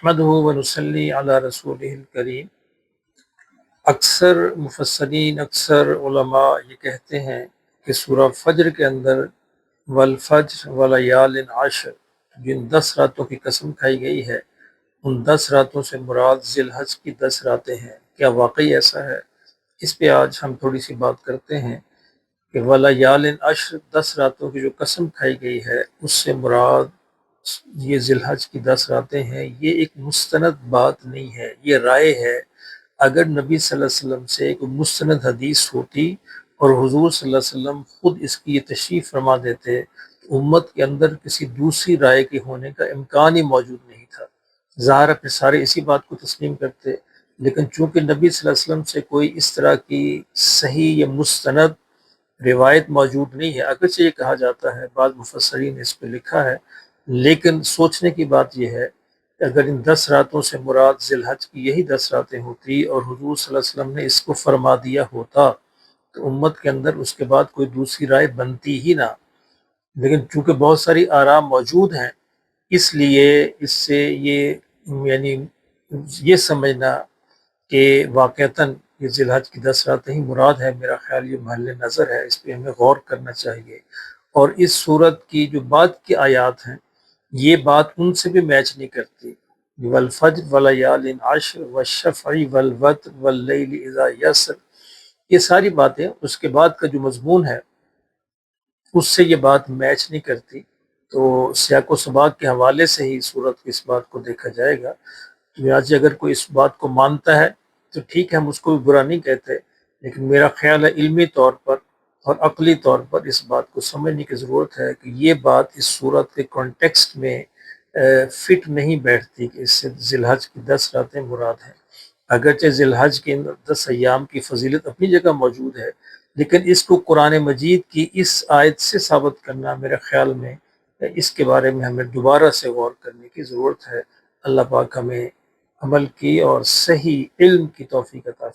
نحمدہ و نصلی علی رسولہ الکریم۔ اکثر مفسرین، اکثر علماء یہ کہتے ہیں کہ سورہ فجر کے اندر والفجر ولیال عشر، جن 10 راتوں کی قسم کھائی گئی ہے، ان 10 راتوں سے مراد ذی الحج کی 10 راتیں ہیں۔ کیا واقعی ایسا ہے؟ اس پہ آج ہم تھوڑی سی بات کرتے ہیں کہ ولیال عشر، 10 راتوں کی جو قسم کھائی گئی ہے، اس سے مراد یہ ذی الحج کی 10 راتیں ہیں۔ یہ ایک مستند بات نہیں ہے، یہ رائے ہے۔ اگر نبی صلی اللہ علیہ وسلم سے ایک مستند حدیث ہوتی اور حضور صلی اللہ علیہ وسلم خود اس کی یہ تشریح فرما دیتے تو امت کے اندر کسی دوسری رائے کے ہونے کا امکان ہی موجود نہیں تھا۔ ظاہر ہے سارے اسی بات کو تسلیم کرتے، لیکن چونکہ نبی صلی اللہ علیہ وسلم سے کوئی اس طرح کی صحیح یا مستند روایت موجود نہیں ہے، اگرچہ یہ کہا جاتا ہے، بعض مفسرین نے اس پہ لکھا ہے، لیکن سوچنے کی بات یہ ہے کہ اگر ان 10 راتوں سے مراد ذی الحج کی یہی 10 راتیں ہوتی اور حضور صلی اللہ علیہ وسلم نے اس کو فرما دیا ہوتا تو امت کے اندر اس کے بعد کوئی دوسری رائے بنتی ہی نہ۔ لیکن چونکہ بہت ساری آراء موجود ہیں، اس لیے اس سے یعنی یہ سمجھنا کہ واقعتاً یہ ذی الحج کی 10 راتیں ہی مراد ہے، میرا خیال یہ محل نظر ہے، اس پہ ہمیں غور کرنا چاہیے۔ اور اس صورت کی جو بعد کی آیات ہیں، یہ بات ان سے بھی میچ نہیں کرتی۔ والفجر ولیال عشر والشفع والوتر واللیل اذا یسر، یہ ساری باتیں اس کے بعد کا جو مضمون ہے اس سے یہ بات میچ نہیں کرتی۔ تو سیاق و سباق کے حوالے سے ہی صورت کی اس بات کو دیکھا جائے گا۔ لہٰذا اگر کوئی اس بات کو مانتا ہے تو ٹھیک ہے، ہم اس کو بھی برا نہیں کہتے، لیکن میرا خیال ہے علمی طور پر اور عقلی طور پر اس بات کو سمجھنے کی ضرورت ہے کہ یہ بات اس صورت کے کانٹیکسٹ میں فٹ نہیں بیٹھتی کہ اس سے ذی الحج کی 10 راتیں مراد ہیں۔ اگرچہ ذی الحج کے 10 ایام کی فضیلت اپنی جگہ موجود ہے، لیکن اس کو قرآن مجید کی اس آیت سے ثابت کرنا میرے خیال میں اس کے بارے میں ہمیں دوبارہ سے غور کرنے کی ضرورت ہے۔ اللہ پاک ہمیں عمل کی اور صحیح علم کی توفیق عطا فرمائے۔